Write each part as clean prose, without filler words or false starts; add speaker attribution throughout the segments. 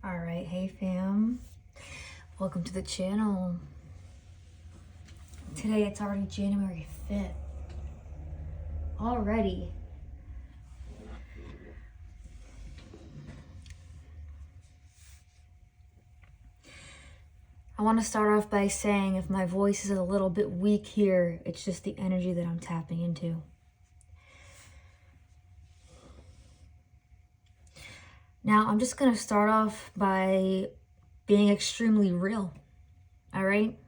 Speaker 1: All right, hey fam, welcome to the channel. Today it's already January 5th. Already. I want to start off by saying if my voice is a little bit weak here, it's just the energy that I'm tapping into. Now, I'm just going to start off by being extremely real. All right?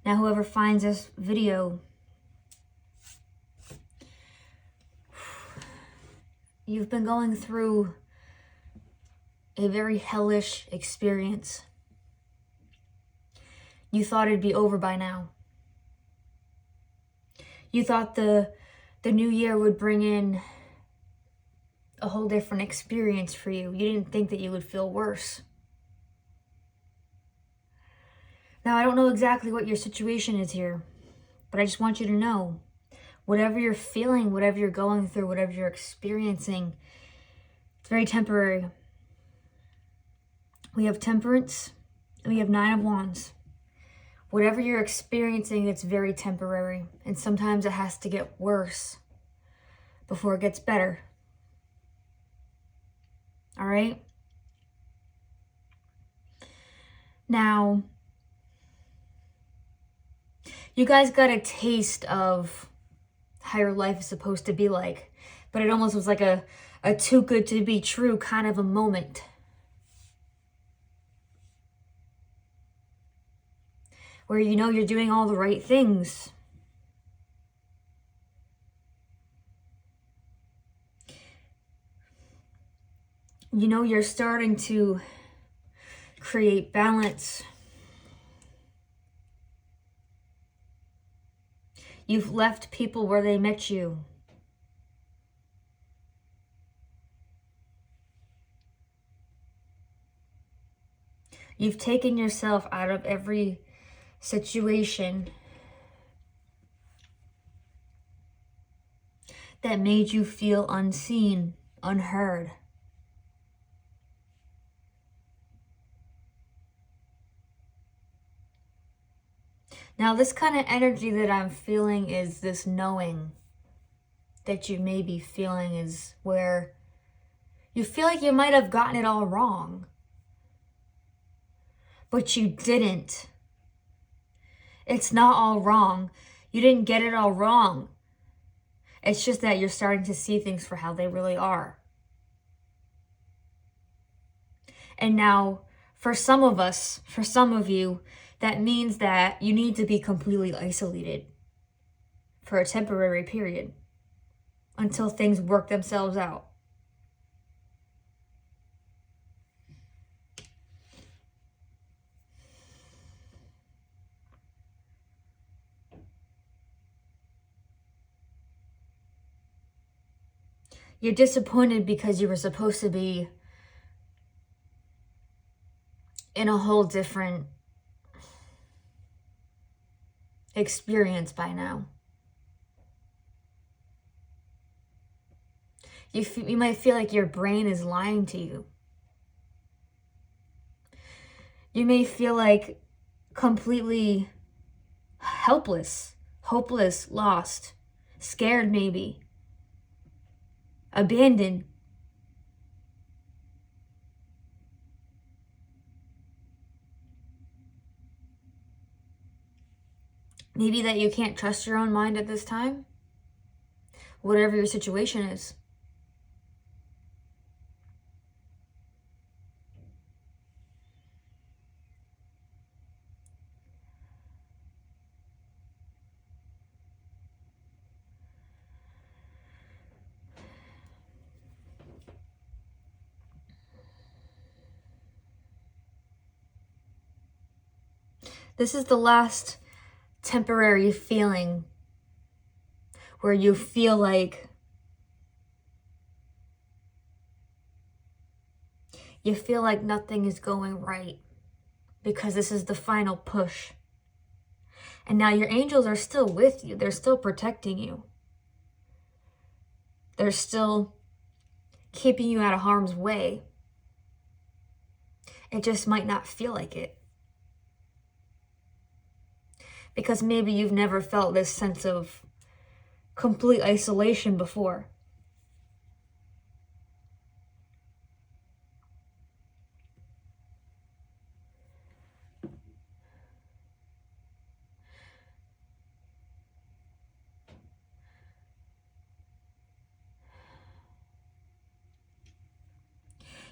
Speaker 1: Now, whoever finds this video, you've been going through a very hellish experience. You thought it'd be over by now. You thought the new year would bring in a whole different experience for you. You didn't think that you would feel worse. Now, I don't know exactly what your situation is here, but I just want you to know, whatever you're feeling, whatever you're going through, whatever you're experiencing, it's very temporary. We have Temperance, and we have Nine of Wands. Whatever you're experiencing, it's very temporary, and sometimes it has to get worse before it gets better. All right? Now, you guys got a taste of how your life is supposed to be like, but it almost was like a too good to be true kind of a moment. Where you know you're doing all the right things. You know you're starting to create balance. You've left people where they met you. You've taken yourself out of every situation that made you feel unseen, unheard. Now, this kind of energy that I'm feeling is this knowing that you may be feeling is where you feel like you might have gotten it all wrong, but you didn't. It's not all wrong. You didn't get it all wrong. It's just that you're starting to see things for how they really are. And now, for some of us, for some of you, that means that you need to be completely isolated for a temporary period until things work themselves out. You're disappointed because you were supposed to be in a whole different experience by now. You might feel like your brain is lying to you. You may feel like completely helpless, hopeless, lost, scared maybe, abandoned. Maybe that you can't trust your own mind at this time. Whatever your situation is. This is the last temporary feeling where you feel like nothing is going right, because this is the final push. And now your angels are still with you. They're still protecting you. They're still keeping you out of harm's way. It just might not feel like it. Because maybe you've never felt this sense of complete isolation before.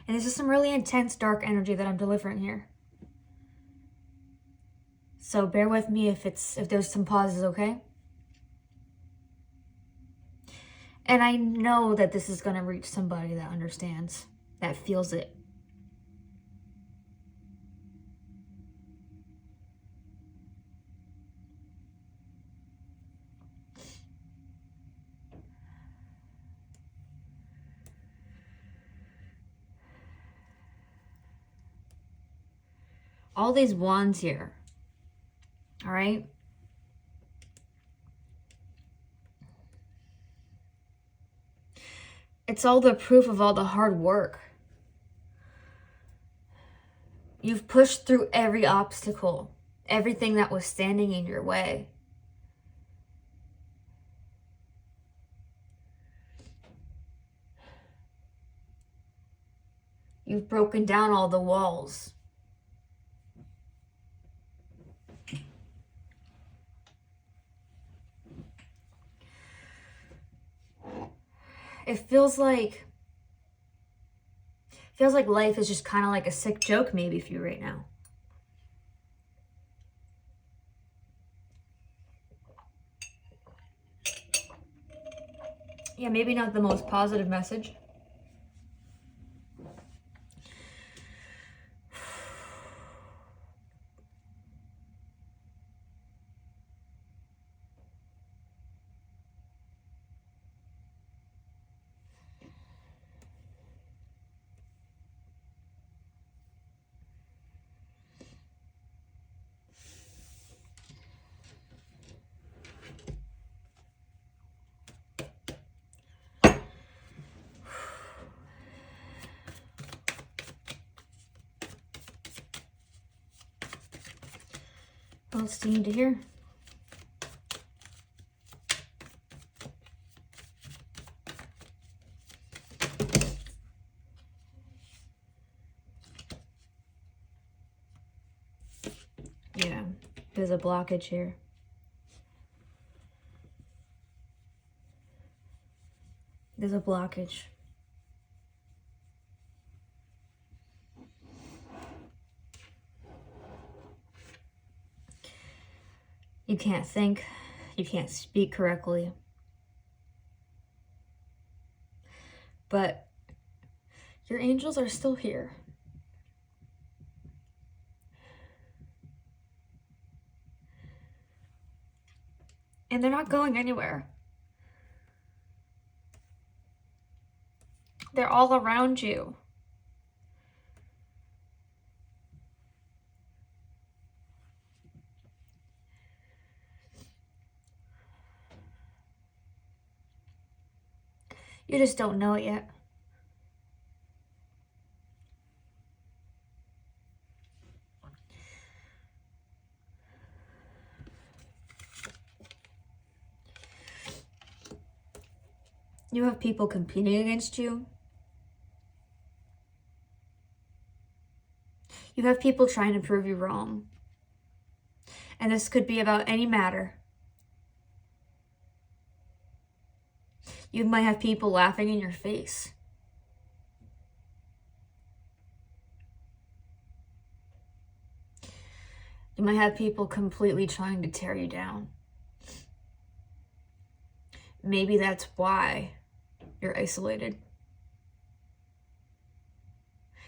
Speaker 1: And this is some really intense, dark energy that I'm delivering here. So bear with me if there's some pauses, okay? And I know that this is going to reach somebody that understands, that feels it. All these wands here, all right? It's all the proof of all the hard work. You've pushed through every obstacle, everything that was standing in your way. You've broken down all the walls. It feels like life is just kind of like a sick joke maybe for you right now. Yeah, maybe not the most positive message. What else do you need to hear? Yeah, there's a blockage here. There's a blockage. You can't think, you can't speak correctly. But your angels are still here. And they're not going anywhere. They're all around you. You just don't know it yet. You have people competing against you. You have people trying to prove you wrong. And this could be about any matter. You might have people laughing in your face. You might have people completely trying to tear you down. Maybe that's why you're isolated.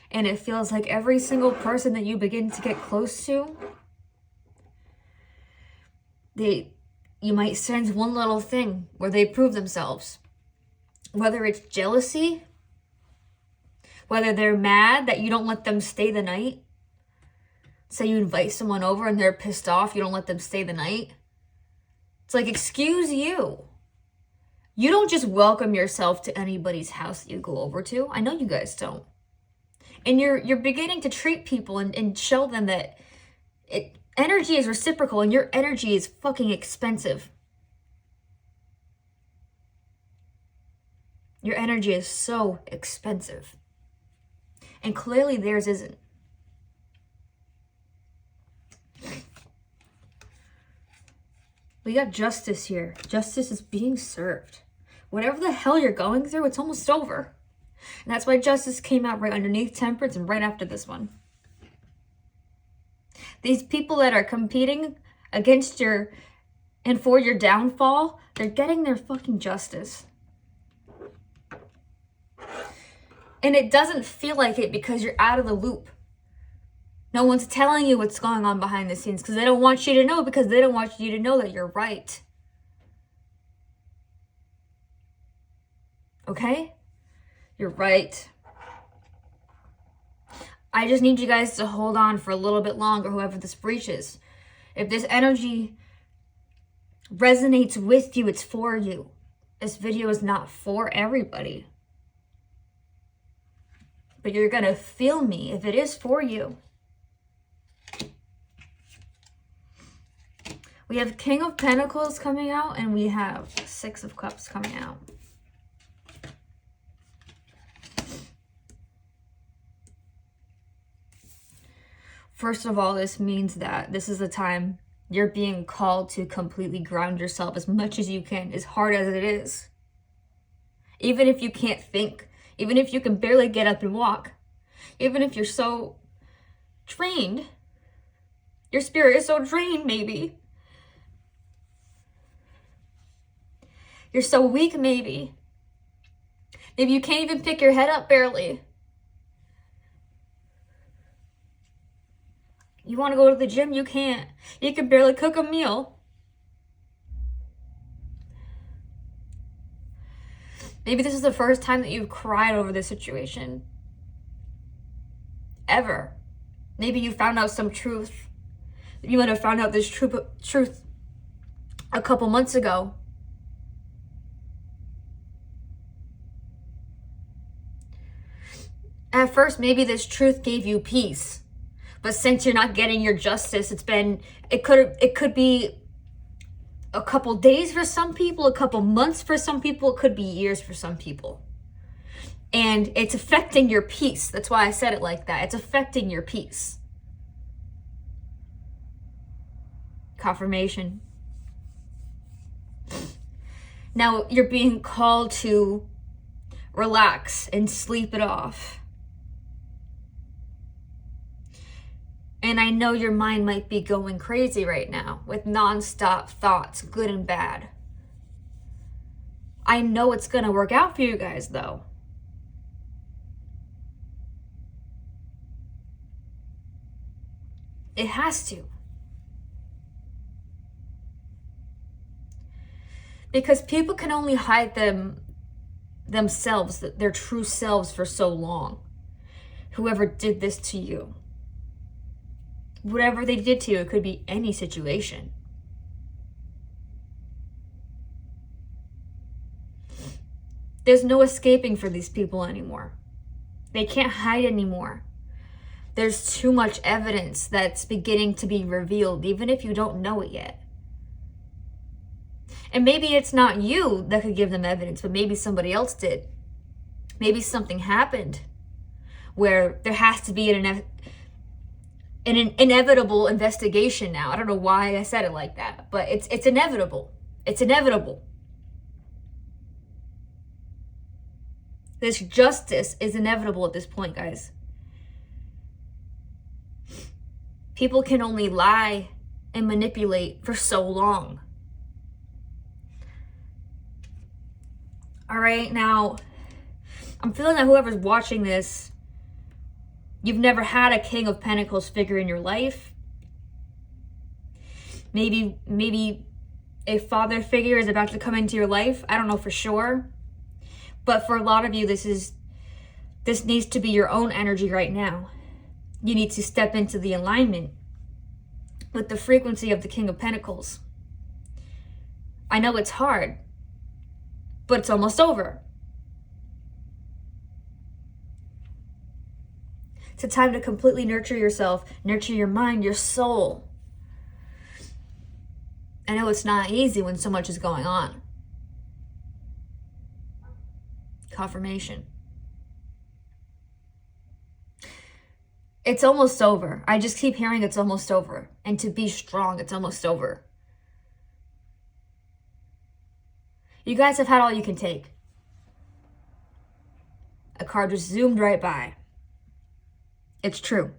Speaker 1: And it feels like every single person that you begin to get close to, you might sense one little thing where they prove themselves. Whether it's jealousy, whether they're mad that you don't let them stay the night. Say you invite someone over and they're pissed off, you don't let them stay the night. It's like, excuse you. You don't just welcome yourself to anybody's house that you go over to. I know you guys don't. And you're beginning to treat people and show them that energy is reciprocal and your energy is fucking expensive. Your energy is so expensive. And clearly theirs isn't. We got justice here. Justice is being served. Whatever the hell you're going through, it's almost over. And that's why justice came out right underneath temperance and right after this one. These people that are competing against your and for your downfall, they're getting their fucking justice. And it doesn't feel like it because you're out of the loop. No one's telling you what's going on behind the scenes because they don't want you to know, because they don't want you to know that you're right. Okay? You're right. I just need you guys to hold on for a little bit longer, whoever this reaches. If this energy resonates with you, it's for you. This video is not for everybody. But you're going to feel me if it is for you. We have King of Pentacles coming out, and we have Six of Cups coming out. First of all, this means that this is the time you're being called to completely ground yourself as much as you can, as hard as it is. Even if you can't think, even if you can barely get up and walk, even if you're so drained, your spirit is so drained maybe. You're so weak maybe. Maybe you can't even pick your head up barely. You want to go to the gym, you can't. You can barely cook a meal. Maybe this is the first time that you've cried over this situation. Ever. Maybe you found out some truth. You might have found out this truth a couple months ago. At first, maybe this truth gave you peace. But since you're not getting your justice, it could be a couple days for some people, a couple months for some people, it could be years for some people. And it's affecting your peace. That's why I said it like that. It's affecting your peace. Confirmation. Now you're being called to relax and sleep it off. And I know your mind might be going crazy right now with nonstop thoughts, good and bad. I know it's going to work out for you guys, though. It has to. Because people can only hide themselves, their true selves, for so long. Whoever did this to you. Whatever they did to you, it could be any situation. There's no escaping for these people anymore. They can't hide anymore. There's too much evidence that's beginning to be revealed, even if you don't know it yet. And maybe it's not you that could give them evidence, but maybe somebody else did. Maybe something happened where there has to be an inevitable investigation now. I don't know why I said it like that, but it's inevitable. It's inevitable. This justice is inevitable at this point, guys. People can only lie and manipulate for so long. All right, now, I'm feeling that whoever's watching this, you've never had a King of Pentacles figure in your life. Maybe a father figure is about to come into your life. I don't know for sure. But for a lot of you, this needs to be your own energy right now. You need to step into the alignment with the frequency of the King of Pentacles. I know it's hard, but it's almost over. It's a time to completely nurture yourself, nurture your mind, your soul. I know it's not easy when so much is going on. Confirmation. It's almost over. I just keep hearing it's almost over. And to be strong, it's almost over. You guys have had all you can take. A card just zoomed right by. It's true.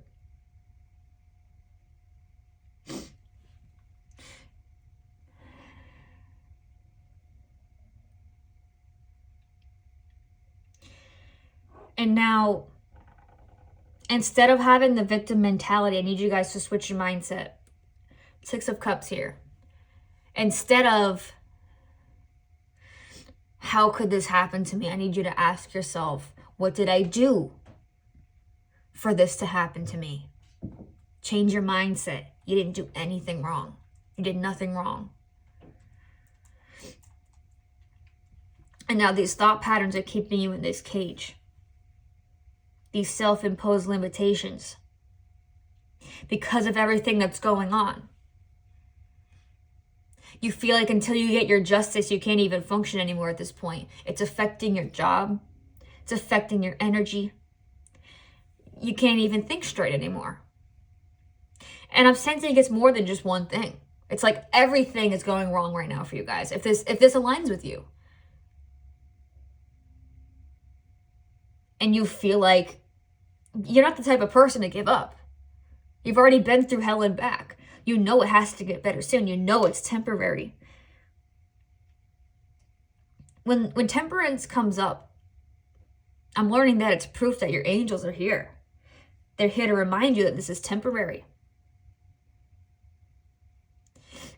Speaker 1: And now, instead of having the victim mentality, I need you guys to switch your mindset. 6 of Cups here. Instead of, how could this happen to me? I need you to ask yourself, what did I do for this to happen to me? Change your mindset. You didn't do anything wrong. You did nothing wrong. And now these thought patterns are keeping you in this cage. These self-imposed limitations. Because of everything that's going on. You feel like until you get your justice, you can't even function anymore at this point. It's affecting your job. It's affecting your energy. You can't even think straight anymore. And I'm sensing it's more than just one thing. It's like everything is going wrong right now for you guys. If this aligns with you. And you feel like you're not the type of person to give up. You've already been through hell and back. You know it has to get better soon. You know it's temporary. When temperance comes up, I'm learning that it's proof that your angels are here. They're here to remind you that this is temporary.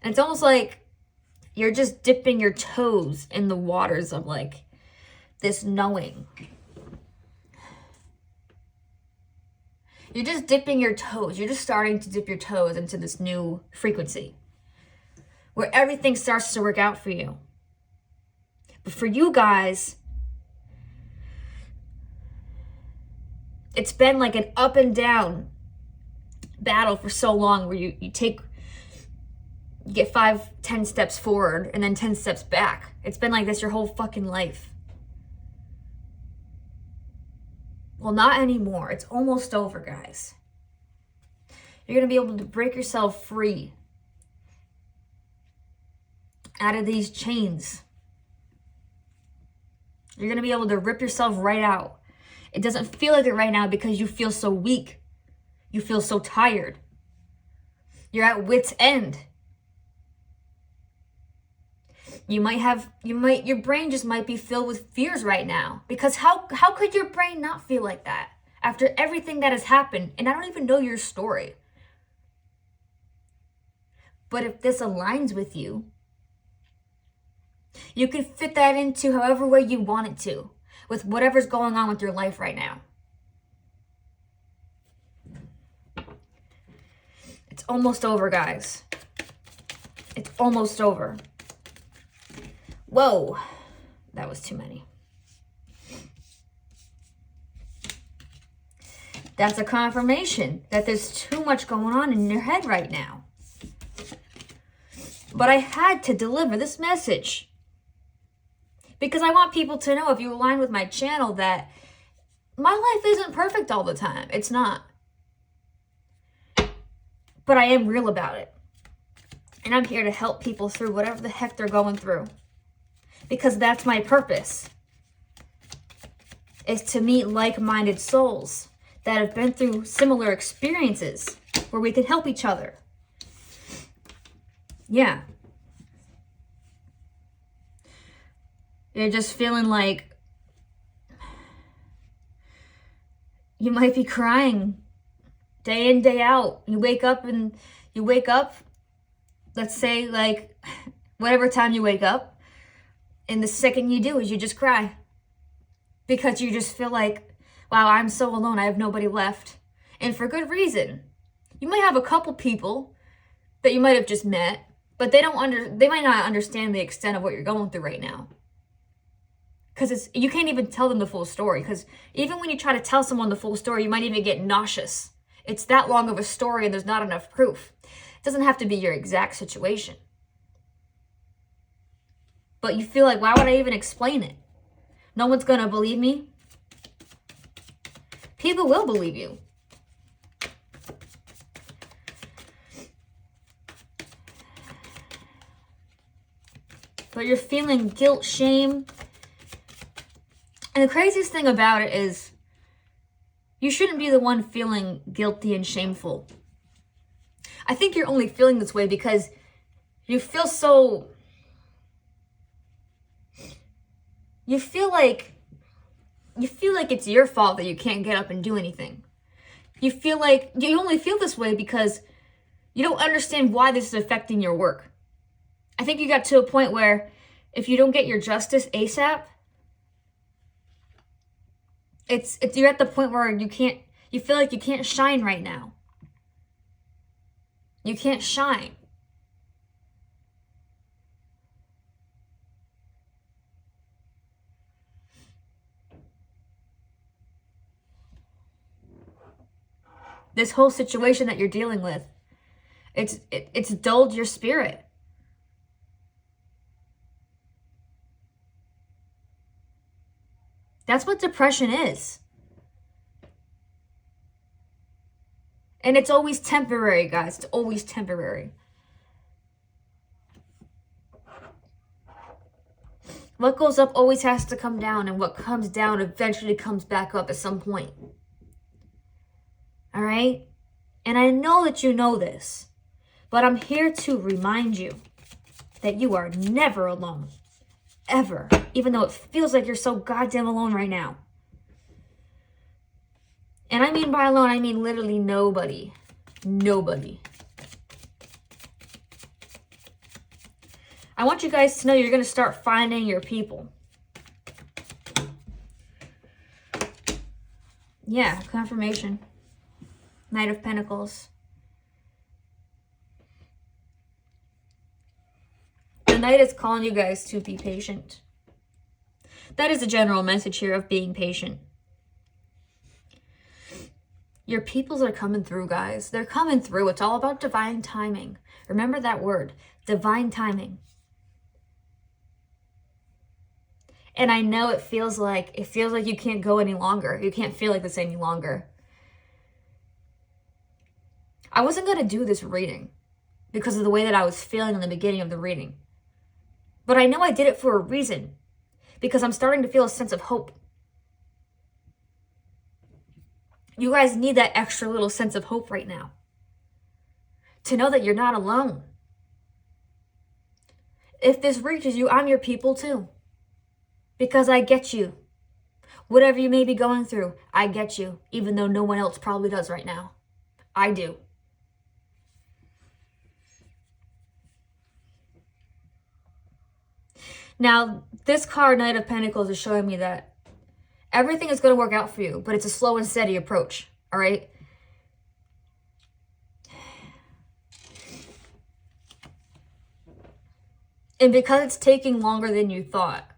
Speaker 1: And it's almost like you're just dipping your toes in the waters of like this knowing. You're just dipping your toes. You're just starting to dip your toes into this new frequency where everything starts to work out for you. But for you guys, it's been like an up and down battle for so long where you get 5-10 steps forward and then 10 steps back. It's been like this your whole fucking life. Well, not anymore. It's almost over, guys. You're going to be able to break yourself free out of these chains. You're going to be able to rip yourself right out. It doesn't feel like it right now because you feel so weak. You feel so tired. You're at wit's end. Your brain just might be filled with fears right now. Because how could your brain not feel like that after everything that has happened? And I don't even know your story. But if this aligns with you, you can fit that into however way you want it to, with whatever's going on with your life right now. It's almost over, guys. It's almost over. Whoa, that was too many. That's a confirmation that there's too much going on in your head right now. But I had to deliver this message. Because I want people to know, if you align with my channel, that my life isn't perfect all the time. It's not. But I am real about it. And I'm here to help people through whatever the heck they're going through. Because that's my purpose. Is to meet like-minded souls that have been through similar experiences where we can help each other. Yeah. You're just feeling like you might be crying day in, day out. You wake up, let's say like whatever time you wake up, and the second you do is you just cry. Because you just feel like, wow, I'm so alone. I have nobody left. And for good reason. You might have a couple people that you might have just met, but they might not understand the extent of what you're going through right now. Because you can't even tell them the full story. Because even when you try to tell someone the full story, you might even get nauseous. It's that long of a story and there's not enough proof. It doesn't have to be your exact situation. But you feel like, why would I even explain it? No one's going to believe me. People will believe you. But you're feeling guilt, shame. And the craziest thing about it is you shouldn't be the one feeling guilty and shameful. I think you're only feeling this way because you feel so... You feel like it's your fault that you can't get up and do anything. You feel like you only feel this way because you don't understand why this is affecting your work. I think you got to a point where if you don't get your justice ASAP, you're at the point where you feel like you can't shine right now. You can't shine. This whole situation that you're dealing with, it's dulled your spirit. That's what depression is. And it's always temporary, guys. It's always temporary. What goes up always has to come down, and what comes down eventually comes back up at some point. All right? And I know that you know this, but I'm here to remind you that you are never alone. Ever. Even though it feels like you're so goddamn alone right now. And I mean by alone, I mean literally nobody. Nobody. I want you guys to know you're going to start finding your people. Yeah, confirmation. Knight of Pentacles. The Knight is calling you guys to be patient. That is a general message here of being patient. Your peoples are coming through, guys. They're coming through. It's all about divine timing. Remember that word, divine timing. And I know it feels like you can't go any longer. You can't feel like this any longer. I wasn't going to do this reading because of the way that I was feeling in the beginning of the reading. But I know I did it for a reason, because I'm starting to feel a sense of hope. You guys need that extra little sense of hope right now. To know that you're not alone. If this reaches you, I'm your people too. Because I get you. Whatever you may be going through, I get you. Even though no one else probably does right now. I do. Now, this card, Knight of Pentacles, is showing me that everything is going to work out for you, but it's a slow and steady approach, all right? And because it's taking longer than you thought,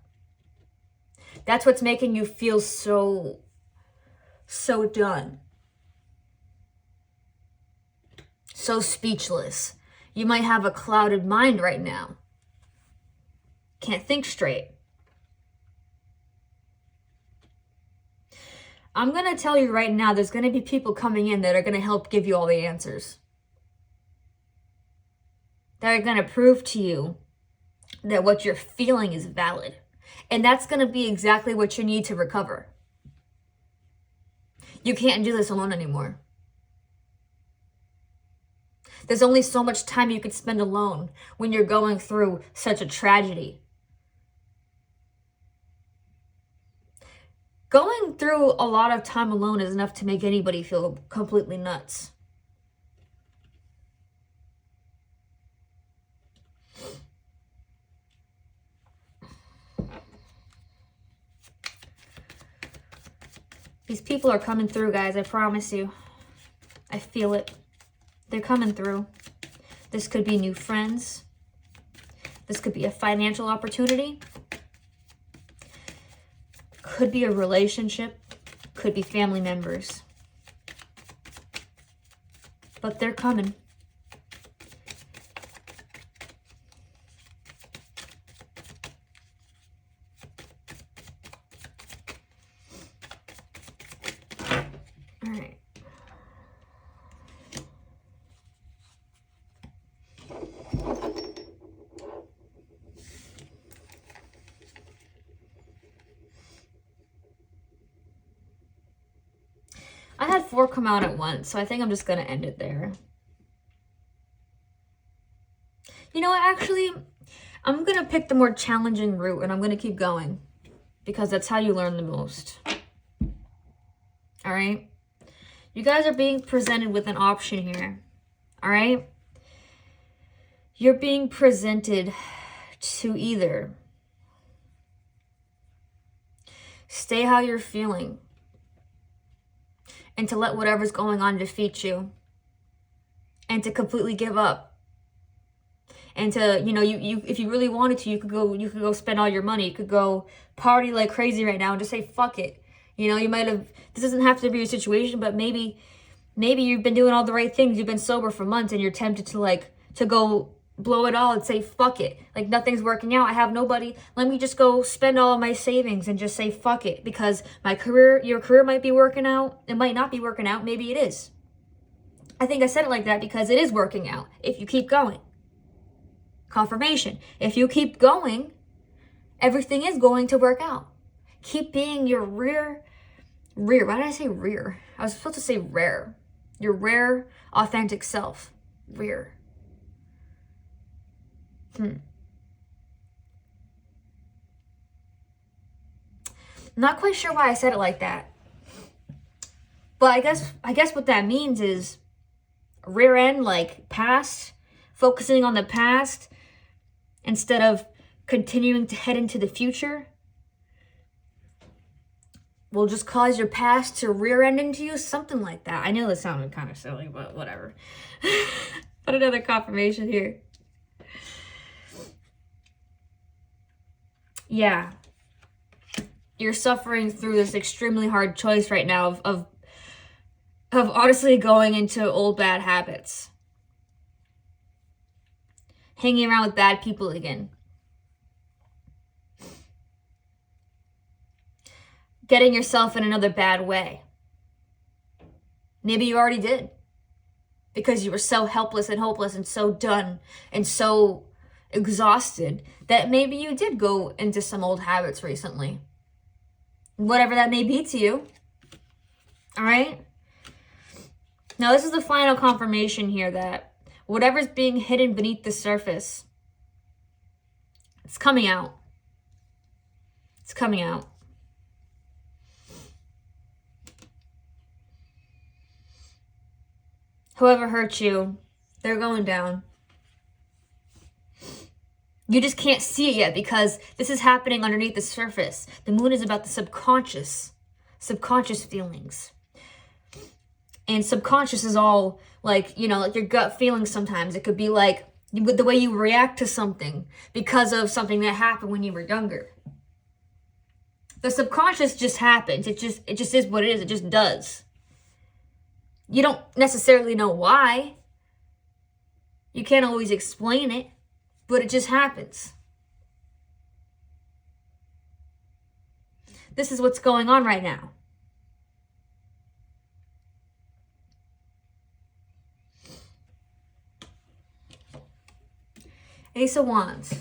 Speaker 1: that's what's making you feel so done. So speechless. You might have a clouded mind right now. Can't think straight. I'm going to tell you right now, there's going to be people coming in that are going to help give you all the answers. That are going to prove to you that what you're feeling is valid. And that's going to be exactly what you need to recover. You can't do this alone anymore. There's only so much time you can spend alone when you're going through such a tragedy. Going through a lot of time alone is enough to make anybody feel completely nuts. These people are coming through, guys. I promise you. I feel it. They're coming through. This could be new friends. This could be a financial opportunity. Could be a relationship, could be family members. But they're coming. All right. I had 4 come out at once, so I think I'm just going to end it there. You know what, actually, I'm going to pick the more challenging route and I'm going to keep going because that's how you learn the most. All right? You guys are being presented with an option here. All right? You're being presented to either stay how you're feeling and to let whatever's going on defeat you and to completely give up. And to, you know, you if you really wanted to, you could go spend all your money. You could go party like crazy right now and just say fuck it. You know, you might have, this doesn't have to be your situation, but maybe you've been doing all the right things. You've been sober for months and you're tempted to go blow it all and say fuck it. Like nothing's working out. I have nobody. Let me just go spend all of my savings and just say fuck it because your career might be working out. It might not be working out. Maybe it is. I think I said it like that because it is working out if you keep going. Confirmation. If you keep going, everything is going to work out. Keep being your rear. Why did I say rear? I was supposed to say rare. Your rare, authentic self. Rear. Not quite sure why I said it like that. But I guess what that means is rear end, like past, focusing on the past instead of continuing to head into the future will just cause your past to rear end into you, something like that. I know that sounded kind of silly, but whatever. Put another confirmation here. Yeah. You're suffering through this extremely hard choice right now of honestly going into old bad habits. Hanging around with bad people again. Getting yourself in another bad way. Maybe you already did. Because you were so helpless and hopeless and so done and so exhausted that maybe you did go into some old habits recently. Whatever that may be to you. All right? Now, this is the final confirmation here that whatever's being hidden beneath the surface, it's coming out. It's coming out. Whoever hurt you, they're going down. You just can't see it yet because this is happening underneath the surface. The moon is about the subconscious feelings. And subconscious is all like, you know, like your gut feelings sometimes. It could be like the way you react to something because of something that happened when you were younger. The subconscious just happens. It just is what it is. It just does. You don't necessarily know why. You can't always explain it, but it just happens. This is what's going on right now. Ace of Wands.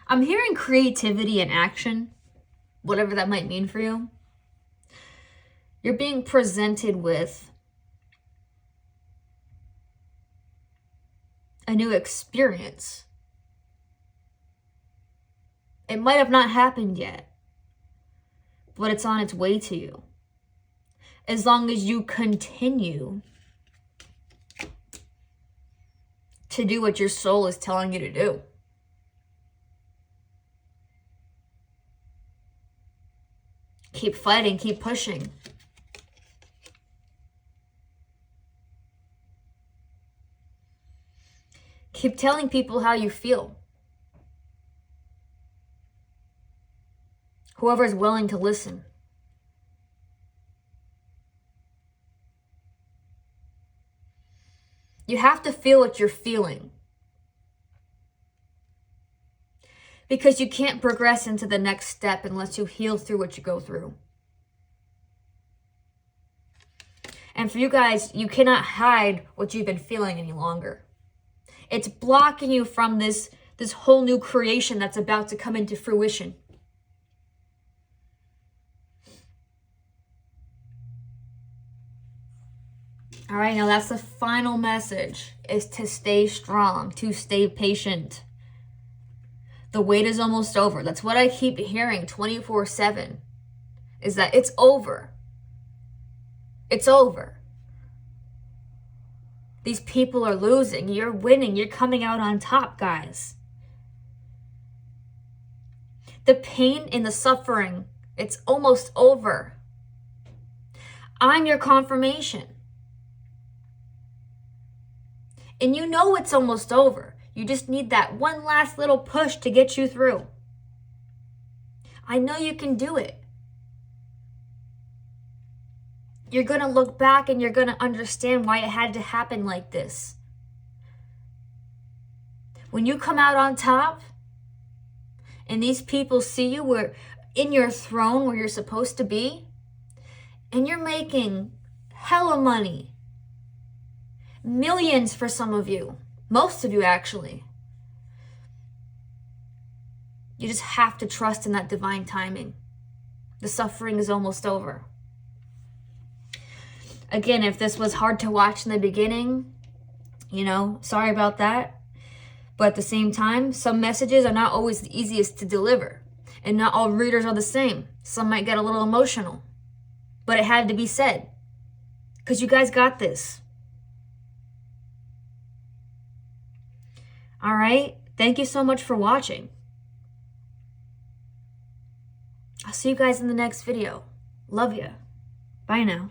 Speaker 1: I'm hearing creativity and action, whatever that might mean for you. You're being presented with a new experience. It might have not happened yet, but it's on its way to you. As long as you continue to do what your soul is telling you to do. Keep fighting, keep pushing. Keep telling people how you feel. Whoever is willing to listen. You have to feel what you're feeling. Because you can't progress into the next step unless you heal through what you go through. And for you guys, you cannot hide what you've been feeling any longer. It's blocking you from this whole new creation that's about to come into fruition. All right, now that's the final message, is to stay strong, to stay patient. The wait is almost over. That's what I keep hearing 24/7, is that it's over. It's over. These people are losing. You're winning. You're coming out on top, guys. The pain and the suffering, it's almost over. I'm your confirmation. And you know it's almost over. You just need that one last little push to get you through. I know you can do it. You're going to look back and you're going to understand why it had to happen like this. When you come out on top and these people see you where in your throne where you're supposed to be, and you're making hella money, millions for some of you, most of you actually, you just have to trust in that divine timing. The suffering is almost over. Again, if this was hard to watch in the beginning, sorry about that. But at the same time, some messages are not always the easiest to deliver. And not all readers are the same. Some might get a little emotional. But it had to be said. Because you guys got this. All right? Thank you so much for watching. I'll see you guys in the next video. Love ya. Bye now.